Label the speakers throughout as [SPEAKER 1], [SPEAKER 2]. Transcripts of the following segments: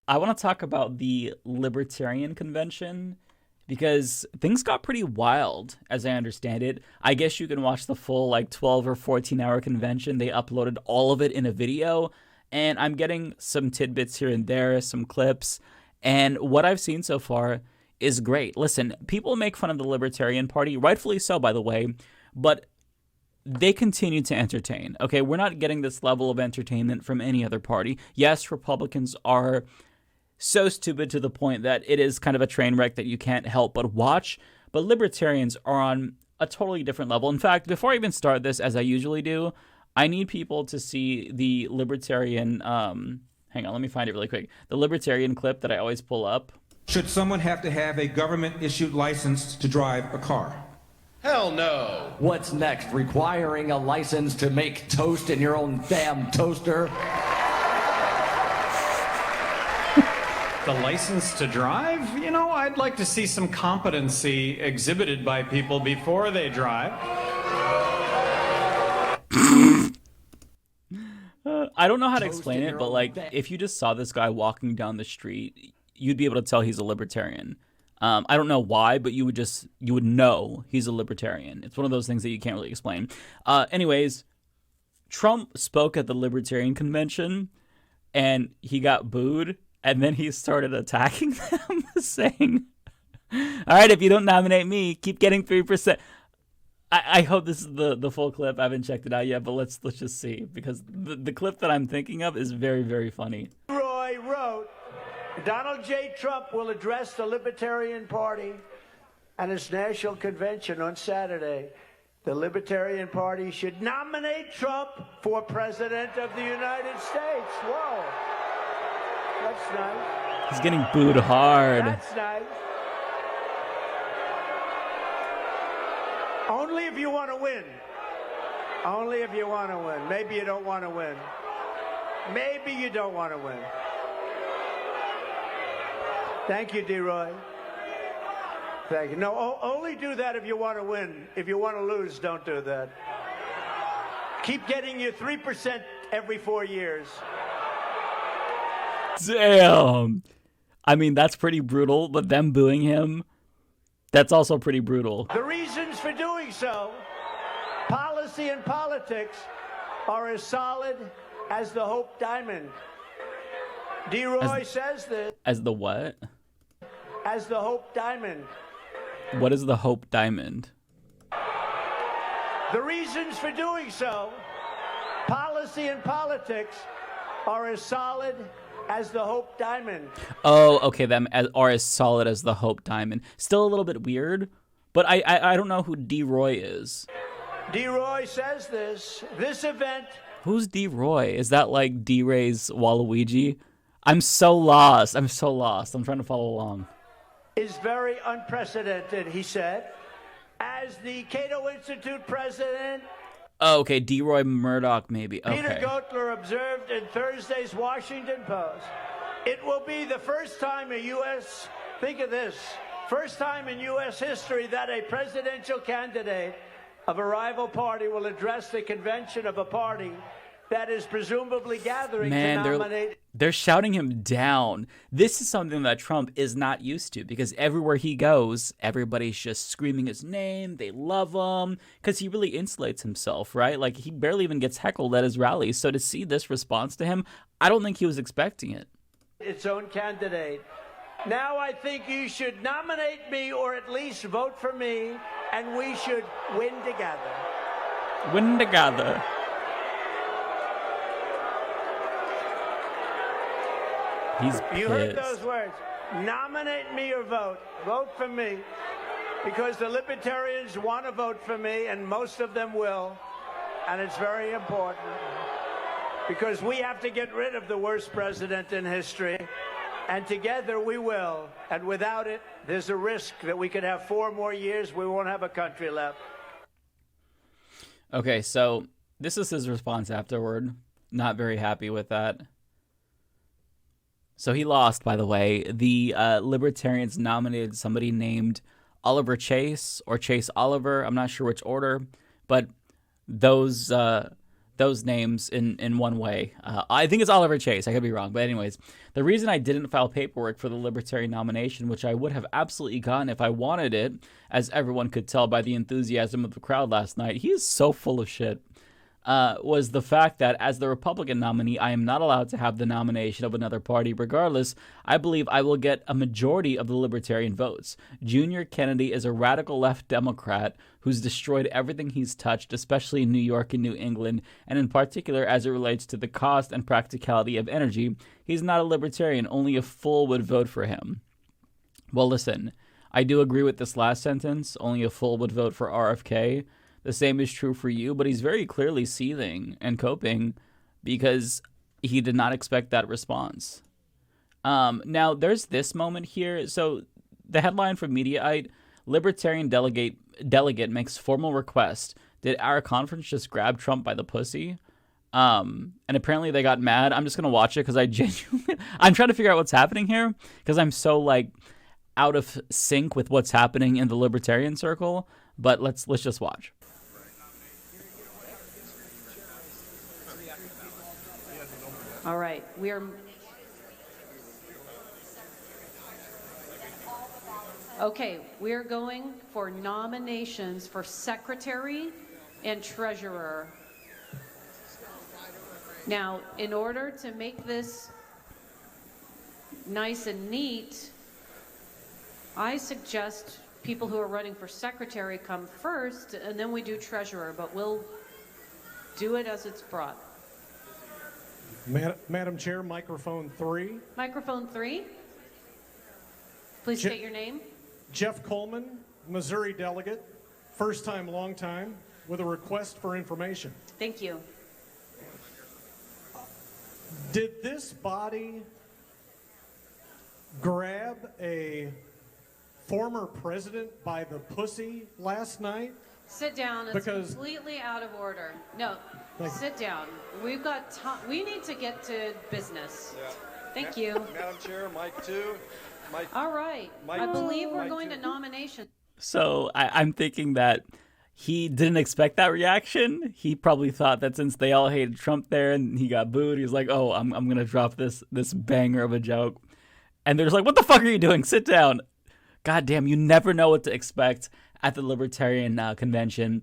[SPEAKER 1] I want to talk about the Libertarian Convention because things got pretty wild, as I understand it. I guess you can watch the full, like, 12 or 14-hour convention. They uploaded all of it in a video, and I'm getting some tidbits here and there, some clips, and what I've seen so far is great. Listen, people make fun of the Libertarian Party, rightfully so, by the way, but they continue to entertain. Okay, we're not getting this level of entertainment from any other party. Yes, Republicans are so stupid to the point that it is kind of a train wreck that you can't help but watch, but libertarians are on a totally different level. In fact, before I even start this, as I usually do, I need people to see the libertarian, hang on, let me find it really quick. The libertarian clip that I always pull up.
[SPEAKER 2] Should someone have to have a government-issued license to drive a car?
[SPEAKER 3] Hell no.
[SPEAKER 4] What's next? Requiring a license to make toast in your own damn toaster?
[SPEAKER 5] The license to drive? You know, I'd like to see some competency exhibited by people before they drive.
[SPEAKER 1] I don't know how to explain it, but like, if you just saw this guy walking down the street, you'd be able to tell he's a libertarian. I don't know why, but you would know he's a libertarian. It's one of those things that you can't really explain. Anyways, Trump spoke at the Libertarian Convention, and he got booed, and then he started attacking them, saying, "All right, if you don't nominate me, keep getting 3%." I hope this is the full clip. I haven't checked it out yet, but let's just see, because the clip that I'm thinking of is very, very funny.
[SPEAKER 6] Roy wrote, Donald J. Trump will address the Libertarian Party at its national convention on Saturday. The Libertarian Party should nominate Trump for President of the United States. Whoa. That's nice.
[SPEAKER 1] He's getting booed hard.
[SPEAKER 6] That's nice. Only if you want to win. Only if you want to win. Maybe you don't want to win. Maybe you don't want to win. Thank you, D-Roy. Thank you. No, only do that if you want to win. If you want to lose, don't do that. Keep getting your 3% every 4 years.
[SPEAKER 1] Damn. I mean, that's pretty brutal, but them booing him, that's also pretty brutal.
[SPEAKER 6] The reasons for doing so, policy and politics, are as solid as the Hope Diamond. D-Roy says this.
[SPEAKER 1] As the what?
[SPEAKER 6] As the Hope Diamond.
[SPEAKER 1] What is the Hope Diamond?
[SPEAKER 6] The reasons for doing so, policy and politics, are as solid as the Hope Diamond.
[SPEAKER 1] Oh, okay, them are as solid as the Hope Diamond. Still a little bit weird, but I don't know who D-Roy is.
[SPEAKER 6] D-Roy says this event...
[SPEAKER 1] Who's D-Roy? Is that like D-Ray's Waluigi? I'm so lost. I'm trying to follow along.
[SPEAKER 6] ...is very unprecedented, he said. As the Cato Institute president...
[SPEAKER 1] Oh, okay, D-Roy Murdoch, maybe. Okay.
[SPEAKER 6] Peter Gotler observed in Thursday's Washington Post, it will be the first time in U.S., think of this, first time in U.S. history that a presidential candidate of a rival party will address the convention of a party that is presumably gathering to nominate...
[SPEAKER 1] They're shouting him down. This is something that Trump is not used to, because everywhere he goes, everybody's just screaming his name. They love him because he really insulates himself, right? Like, he barely even gets heckled at his rallies. So to see this response to him, I don't think he was expecting it.
[SPEAKER 6] Its own candidate. Now I think you should nominate me, or at least vote for me, and we should win together.
[SPEAKER 1] Win together. He's pissed.
[SPEAKER 6] You heard those words. Nominate me or vote. Vote for me. Because the libertarians want to vote for me, and most of them will. And it's very important. Because we have to get rid of the worst president in history. And together we will. And without it, there's a risk that we could have 4 more years. We won't have a country left.
[SPEAKER 1] Okay, so this is his response afterward. Not very happy with that. So he lost, by the way. The Libertarians nominated somebody named Oliver Chase or Chase Oliver. I'm not sure which order, but those those names in one way. I think it's Oliver Chase. I could be wrong. But anyways, the reason I didn't file paperwork for the Libertarian nomination, which I would have absolutely gotten if I wanted it, as everyone could tell by the enthusiasm of the crowd last night, he is so full of shit, was the fact that as the Republican nominee, I am not allowed to have the nomination of another party. Regardless, I believe I will get a majority of the Libertarian votes. Junior Kennedy is a radical left Democrat who's destroyed everything he's touched, especially in New York and New England, and in particular as it relates to the cost and practicality of energy. He's not a Libertarian. Only a fool would vote for him. Well, listen, I do agree with this last sentence. Only a fool would vote for RFK. The same is true for you, but he's very clearly seething and coping because he did not expect that response. Now, there's this moment here. So the headline from Mediaite, Libertarian Delegate makes formal request. Did our conference just grab Trump by the pussy? And apparently they got mad. I'm just going to watch it because I'm trying to figure out what's happening here because I'm so like out of sync with what's happening in the Libertarian circle. But let's just watch.
[SPEAKER 7] All right, we are. Okay, we are going for nominations for secretary and treasurer. Now, in order to make this nice and neat, I suggest people who are running for secretary come first, and then we do treasurer, but we'll do it as it's brought.
[SPEAKER 8] Madam Chair, microphone 3.
[SPEAKER 7] Microphone 3. Please state your name.
[SPEAKER 8] Jeff Coleman, Missouri delegate, first time, long time, with a request for information.
[SPEAKER 7] Thank you.
[SPEAKER 8] Did this body grab a former president by the pussy last night?
[SPEAKER 7] Sit down. It's completely out of order. No, sit down. We've got time. We need to get to business. Yeah. Thank you.
[SPEAKER 3] Madam Chair, Mike 2.
[SPEAKER 7] All right. I believe we're going to nomination.
[SPEAKER 1] So I'm thinking that he didn't expect that reaction. He probably thought that since they all hated Trump there and he got booed, he was like, oh, I'm going to drop this banger of a joke. And they're just like, what the fuck are you doing? Sit down. God damn, you never know what to expect at the Libertarian Convention,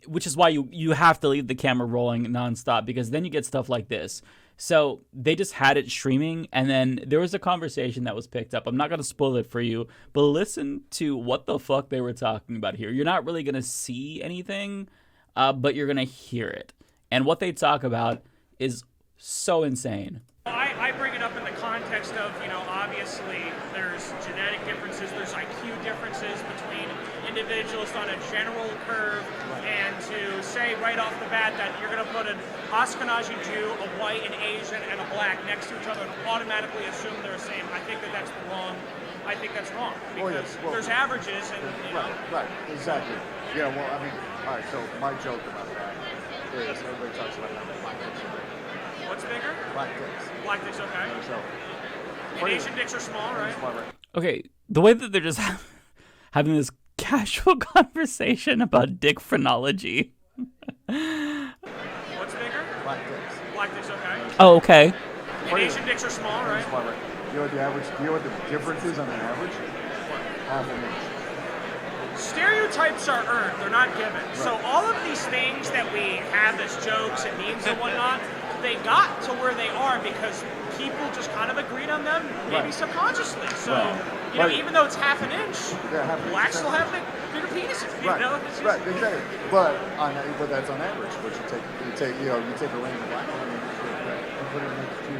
[SPEAKER 1] which is why you have to leave the camera rolling nonstop because then you get stuff like this. So they just had it streaming, and then there was a conversation that was picked up. I'm not going to spoil it for you, but listen to what the fuck they were talking about here. You're not really going to see anything, but you're going to hear it. And what they talk about is so insane.
[SPEAKER 9] I bring it up in the context of, obviously there's genetic differences, there's IQ differences between individuals on a general curve, and to say right off the bat that you're going to put an Ashkenazi Jew, a white, an Asian, and a black next to each other and automatically assume they're the same, I think that's wrong. I think that's wrong because there's averages and,
[SPEAKER 10] Right, exactly. Yeah, well, I mean, all right, so my joke about that is everybody talks about how black dicks are big.
[SPEAKER 9] What's bigger?
[SPEAKER 10] Black dicks.
[SPEAKER 9] Black dicks, okay.
[SPEAKER 10] So,
[SPEAKER 9] and Asian dicks are small, right?
[SPEAKER 1] Okay, the way that they're just having this casual conversation about dick phrenology.
[SPEAKER 9] What's bigger?
[SPEAKER 10] Black dicks.
[SPEAKER 9] Black dicks, okay.
[SPEAKER 1] Oh, okay.
[SPEAKER 9] And Asian dicks are small, right?
[SPEAKER 10] You know what the average? You know what the difference is on the average? Half an inch.
[SPEAKER 9] Stereotypes are earned; they're not given. Right. So all of these things that we have as jokes and memes and whatnot, they got to where they are because people just kind of agreed on them, maybe subconsciously. So, even though it's half an inch, blacks still have bigger penises.
[SPEAKER 10] Right, right, exactly. But that's on average. But you take a random black one and put it next to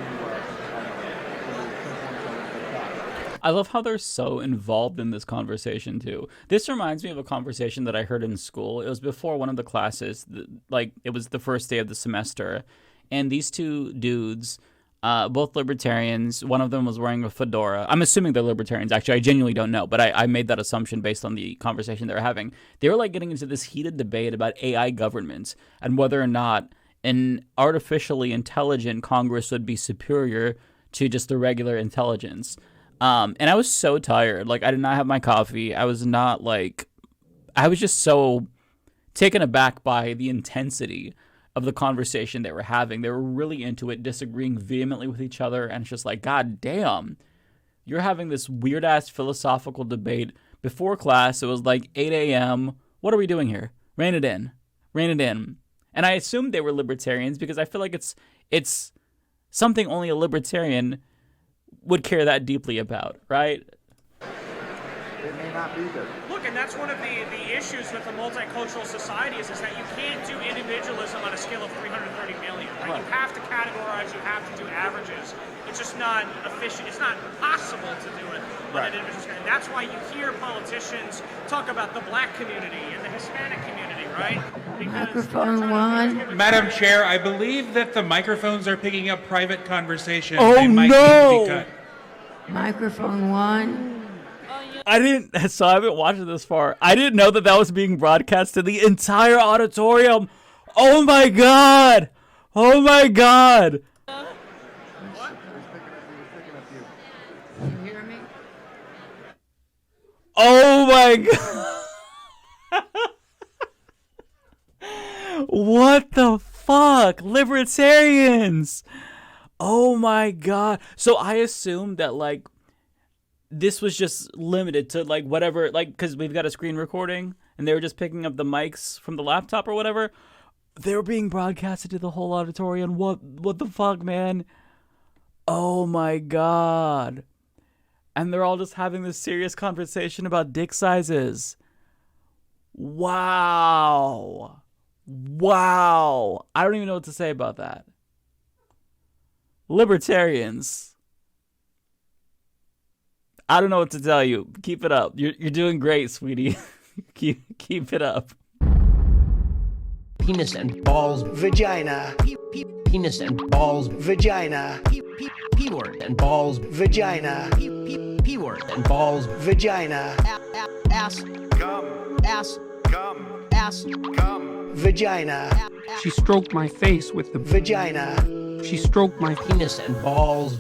[SPEAKER 1] I love how they're so involved in this conversation too. This reminds me of a conversation that I heard in school. It was before one of the classes, it was the first day of the semester, and these two dudes, both libertarians, one of them was wearing a fedora. I'm assuming they're libertarians, actually. I genuinely don't know, but I made that assumption based on the conversation they were having. They were getting into this heated debate about AI government and whether or not an artificially intelligent Congress would be superior to just the regular intelligence. And I was so tired. I did not have my coffee. I was just so taken aback by the intensity of the conversation they were having. They were really into it, disagreeing vehemently with each other, and it's just like, God damn, you're having this weird-ass philosophical debate before class. It was like 8 a.m. What are we doing here? Rein it in. Rein it in. And I assumed they were libertarians because I feel like it's something only a libertarian would care that deeply about, right?
[SPEAKER 10] It may not be there.
[SPEAKER 9] Look, and that's one of the issues with a multicultural society is that you can't do individualism on a scale of 330 million, right? You have to categorize, you have to do averages. It's just not efficient. It's not possible to do it on an individual scale. And that's why you hear politicians talk about the black community and the Hispanic community, right?
[SPEAKER 11] Microphone one.
[SPEAKER 12] Madam Chair, I believe that the microphones are picking up private conversation.
[SPEAKER 1] Oh,
[SPEAKER 12] they might need to be cut.
[SPEAKER 11] Microphone one.
[SPEAKER 1] I haven't watched it this far. I didn't know that was being broadcast to the entire auditorium. Oh my God. Oh my God.
[SPEAKER 10] What?
[SPEAKER 11] Can you hear me?
[SPEAKER 1] Oh my God. What the fuck? Libertarians. Oh my God. So I assumed that like this was just limited to like whatever, like, because we've got a screen recording and they were just picking up the mics from the laptop or whatever. They were being broadcasted to the whole auditorium. What the fuck, man? Oh my God. And they're all just having this serious conversation about dick sizes. Wow. Wow. I don't even know what to say about that. Libertarians. I don't know what to tell you. Keep it up. You're doing great, sweetie. keep it up.
[SPEAKER 13] Penis and balls.
[SPEAKER 6] Vagina.
[SPEAKER 13] Penis and balls.
[SPEAKER 6] Vagina.
[SPEAKER 13] P-word and balls.
[SPEAKER 6] Vagina.
[SPEAKER 13] P-word and balls.
[SPEAKER 6] Vagina.
[SPEAKER 13] Ass.
[SPEAKER 6] Gum.
[SPEAKER 13] Ass.
[SPEAKER 6] Gum.
[SPEAKER 13] Ass.
[SPEAKER 6] Gum. Vagina.
[SPEAKER 14] She stroked my face with the
[SPEAKER 6] vagina.
[SPEAKER 14] She stroked my
[SPEAKER 13] penis and balls.